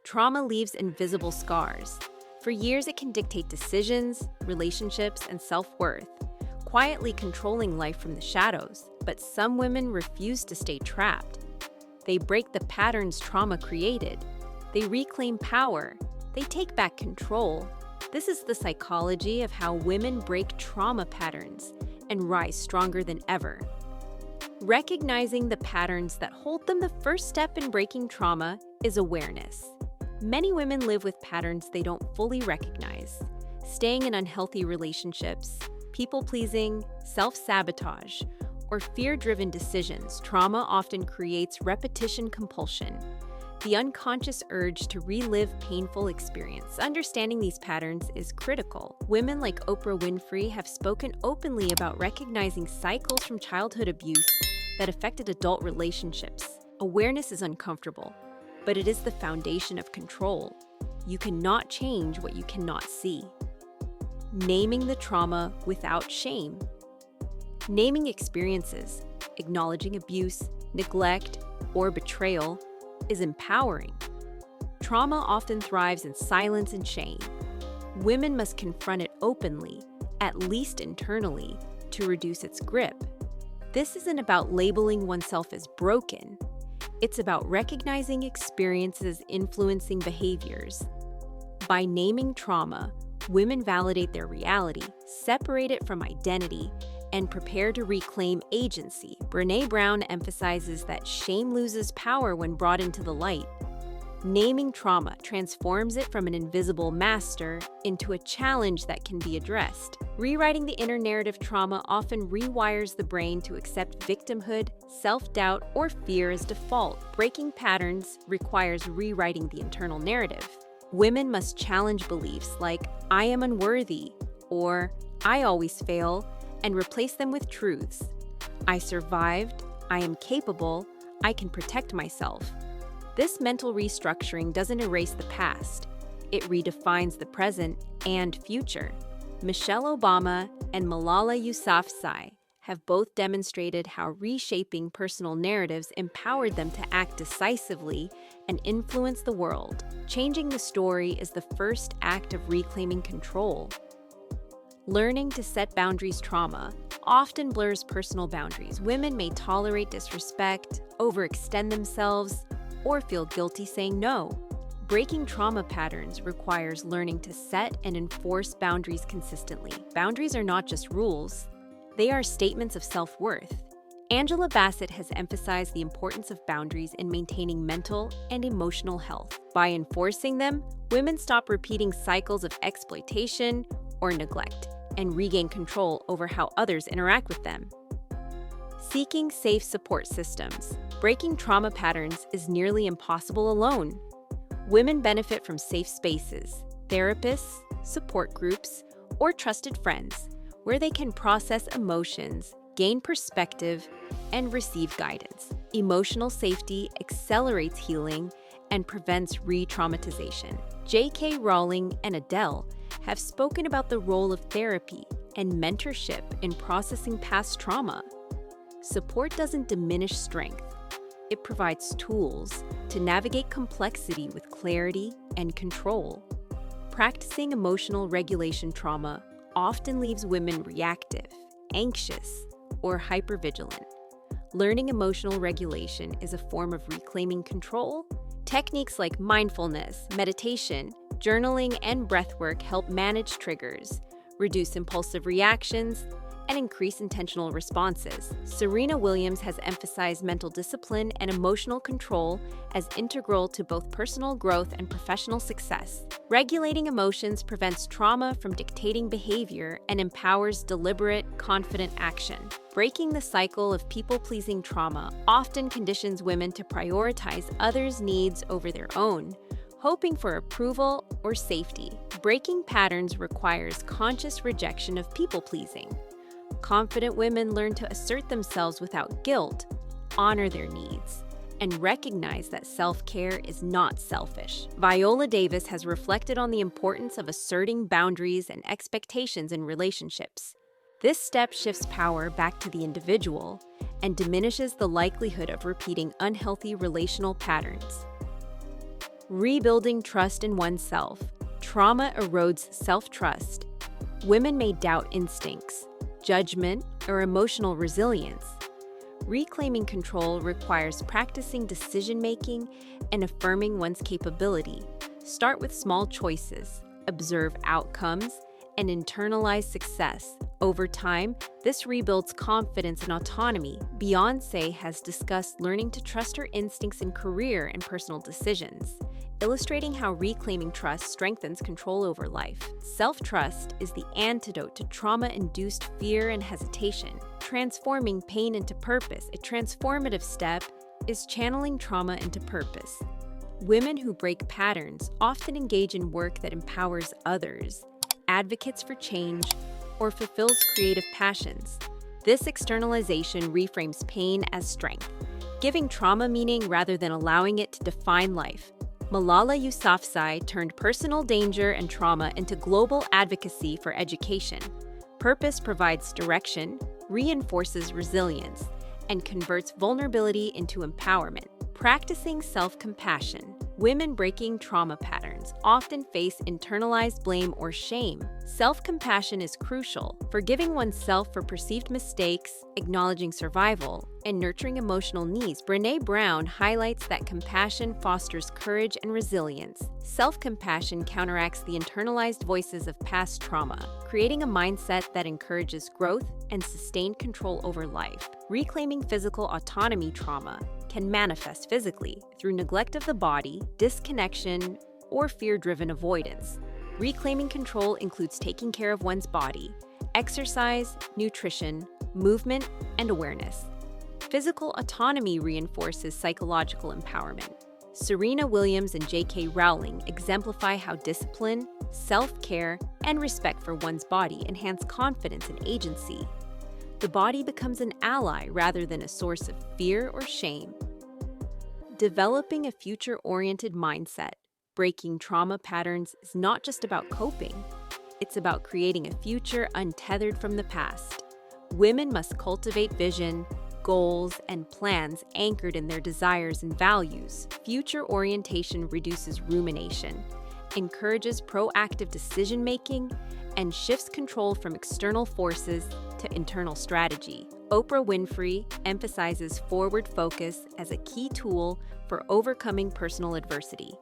Trauma leaves invisible scars. For years, it can dictate decisions, relationships, and self-worth, quietly controlling life from the shadows. But some women refuse to stay trapped. They break the patterns trauma created. They reclaim power. They take back control. This is the psychology of how women break trauma patterns and rise stronger than ever. Recognizing the patterns that hold them, the first step in breaking trauma is awareness. Many women live with patterns they don't fully recognize. Staying in unhealthy relationships, people-pleasing, self-sabotage, or fear-driven decisions. Trauma often creates repetition compulsion, the unconscious urge to relive painful experience. Understanding these patterns is critical. Women like Oprah Winfrey have spoken openly about recognizing cycles from childhood abuse that affected adult relationships. Awareness is uncomfortable, but it is the foundation of control. You cannot change what you cannot see. Naming the trauma without shame. Naming experiences, acknowledging abuse, neglect, or betrayal is empowering. Trauma often thrives in silence and shame. Women must confront it openly, at least internally, to reduce its grip. This isn't about labeling oneself as broken. It's about recognizing experiences influencing behaviors. By naming trauma, women validate their reality, separate it from identity, and prepare to reclaim agency. Brené Brown emphasizes that shame loses power when brought into the light. Naming trauma transforms it from an invisible master into a challenge that can be addressed. Rewriting the inner narrative. Trauma often rewires the brain to accept victimhood, self-doubt, or fear as default. Breaking patterns requires rewriting the internal narrative. Women must challenge beliefs like, "I am unworthy," or "I always fail," and replace them with truths. "I survived," "I am capable," "I can protect myself." This mental restructuring doesn't erase the past. It redefines the present and future. Michelle Obama and Malala Yousafzai have both demonstrated how reshaping personal narratives empowered them to act decisively and influence the world. Changing the story is the first act of reclaiming control. Learning to set boundaries. Trauma often blurs personal boundaries. Women may tolerate disrespect, overextend themselves, or feel guilty saying no. Breaking trauma patterns requires learning to set and enforce boundaries consistently. Boundaries are not just rules, they are statements of self-worth. Angela Bassett has emphasized the importance of boundaries in maintaining mental and emotional health. By enforcing them, women stop repeating cycles of exploitation or neglect and regain control over how others interact with them. Seeking safe support systems. Breaking trauma patterns is nearly impossible alone. Women benefit from safe spaces, therapists, support groups, or trusted friends, where they can process emotions, gain perspective, and receive guidance. Emotional safety accelerates healing and prevents re-traumatization. J.K. Rowling and Adele have spoken about the role of therapy and mentorship in processing past trauma. Support doesn't diminish strength. It provides tools to navigate complexity with clarity and control. Practicing emotional regulation. Trauma often leaves women reactive, anxious, or hypervigilant. Learning emotional regulation is a form of reclaiming control. Techniques like mindfulness, meditation, journaling, and breathwork help manage triggers, reduce impulsive reactions, and increase intentional responses. Serena Williams has emphasized mental discipline and emotional control as integral to both personal growth and professional success. Regulating emotions prevents trauma from dictating behavior and empowers deliberate, confident action. Breaking the cycle of people-pleasing. Trauma often conditions women to prioritize others' needs over their own, hoping for approval or safety. Breaking patterns requires conscious rejection of people-pleasing. Confident women learn to assert themselves without guilt, honor their needs, and recognize that self-care is not selfish. Viola Davis has reflected on the importance of asserting boundaries and expectations in relationships. This step shifts power back to the individual and diminishes the likelihood of repeating unhealthy relational patterns. Rebuilding trust in oneself. Trauma erodes self-trust. Women may doubt instincts, judgment, or emotional resilience. Reclaiming control requires practicing decision-making and affirming one's capability. Start with small choices, observe outcomes, and internalize success. Over time, this rebuilds confidence and autonomy. Beyoncé has discussed learning to trust her instincts in career and personal decisions, illustrating how reclaiming trust strengthens control over life. Self-trust is the antidote to trauma-induced fear and hesitation. Transforming pain into purpose. A transformative step is channeling trauma into purpose. Women who break patterns often engage in work that empowers others, advocates for change, or fulfills creative passions. This externalization reframes pain as strength, giving trauma meaning rather than allowing it to define life. Malala Yousafzai turned personal danger and trauma into global advocacy for education. Purpose provides direction, reinforces resilience, and converts vulnerability into empowerment. Practicing self-compassion. Women breaking trauma patterns often face internalized blame or shame. Self-compassion is crucial, forgiving oneself for perceived mistakes, acknowledging survival, and nurturing emotional needs. Brené Brown highlights that compassion fosters courage and resilience. Self-compassion counteracts the internalized voices of past trauma, creating a mindset that encourages growth and sustained control over life. Reclaiming physical autonomy. Trauma can manifest physically through neglect of the body, disconnection, or fear-driven avoidance. Reclaiming control includes taking care of one's body, exercise, nutrition, movement, and awareness. Physical autonomy reinforces psychological empowerment. Serena Williams and J.K. Rowling exemplify how discipline, self-care, and respect for one's body enhance confidence and agency. The body becomes an ally rather than a source of fear or shame. Developing a future-oriented mindset. Breaking trauma patterns is not just about coping. It's about creating a future untethered from the past. Women must cultivate vision, goals, and plans anchored in their desires and values. Future orientation reduces rumination, encourages proactive decision-making, and shifts control from external forces to internal strategy. Oprah Winfrey emphasizes forward focus as a key tool for overcoming personal adversity.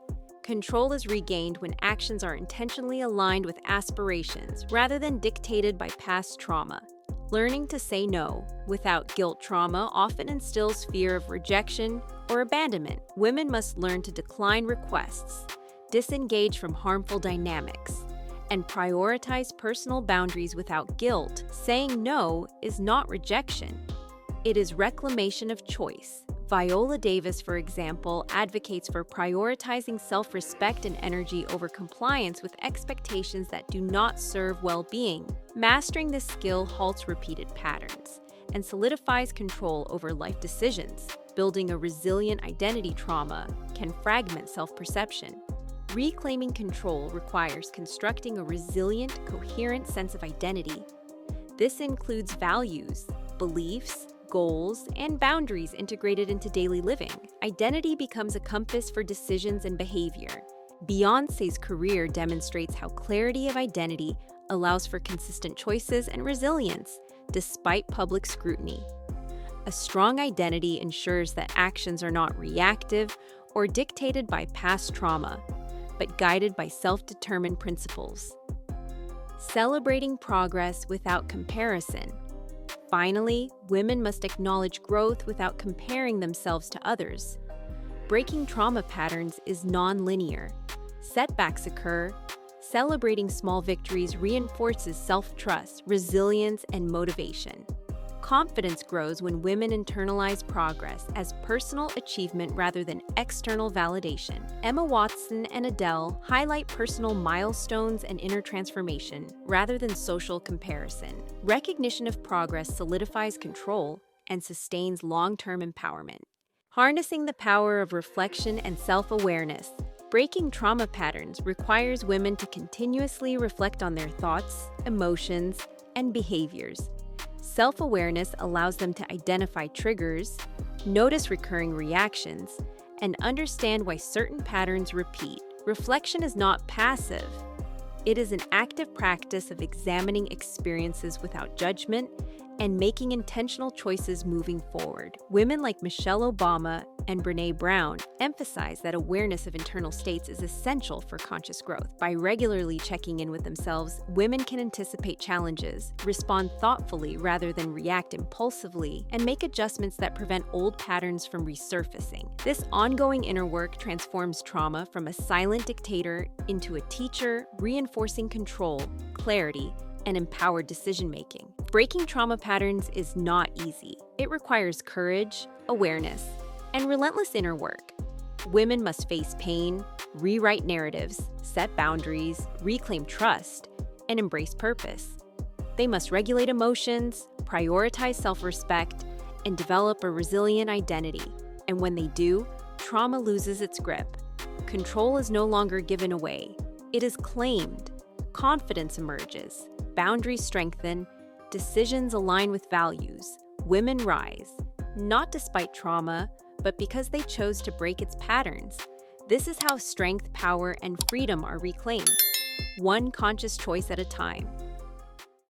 Control is regained when actions are intentionally aligned with aspirations rather than dictated by past trauma. Learning to say no without guilt. Trauma often instills fear of rejection or abandonment. Women must learn to decline requests, disengage from harmful dynamics, and prioritize personal boundaries without guilt. Saying no is not rejection. It is reclamation of choice. Viola Davis, for example, advocates for prioritizing self-respect and energy over compliance with expectations that do not serve well-being. Mastering this skill halts repeated patterns and solidifies control over life decisions. Building a resilient identity. Trauma can fragment self-perception. Reclaiming control requires constructing a resilient, coherent sense of identity. This includes values, beliefs, goals, and boundaries integrated into daily living. Identity becomes a compass for decisions and behavior. Beyoncé's career demonstrates how clarity of identity allows for consistent choices and resilience, despite public scrutiny. A strong identity ensures that actions are not reactive or dictated by past trauma, but guided by self-determined principles. Celebrating progress without comparison. Finally, women must acknowledge growth without comparing themselves to others. Breaking trauma patterns is non-linear. Setbacks occur. Celebrating small victories reinforces self-trust, resilience, and motivation. Confidence grows when women internalize progress as personal achievement rather than external validation. Emma Watson and Adele highlight personal milestones and inner transformation rather than social comparison. Recognition of progress solidifies control and sustains long-term empowerment. Harnessing the power of reflection and self-awareness. Breaking trauma patterns requires women to continuously reflect on their thoughts, emotions, and behaviors. Self-awareness allows them to identify triggers, notice recurring reactions, and understand why certain patterns repeat. Reflection is not passive. It is an active practice of examining experiences without judgment and making intentional choices moving forward. Women like Michelle Obama and Brené Brown emphasize that awareness of internal states is essential for conscious growth. By regularly checking in with themselves, women can anticipate challenges, respond thoughtfully rather than react impulsively, and make adjustments that prevent old patterns from resurfacing. This ongoing inner work transforms trauma from a silent dictator into a teacher, reinforcing control, clarity, and empowered decision-making. Breaking trauma patterns is not easy. It requires courage, awareness, and relentless inner work. Women must face pain, rewrite narratives, set boundaries, reclaim trust, and embrace purpose. They must regulate emotions, prioritize self-respect, and develop a resilient identity. And when they do, trauma loses its grip. Control is no longer given away. It is claimed. Confidence emerges. Boundaries strengthen. Decisions align with values. Women rise, not despite trauma, but because they chose to break its patterns. This is how strength, power, and freedom are reclaimed, one conscious choice at a time.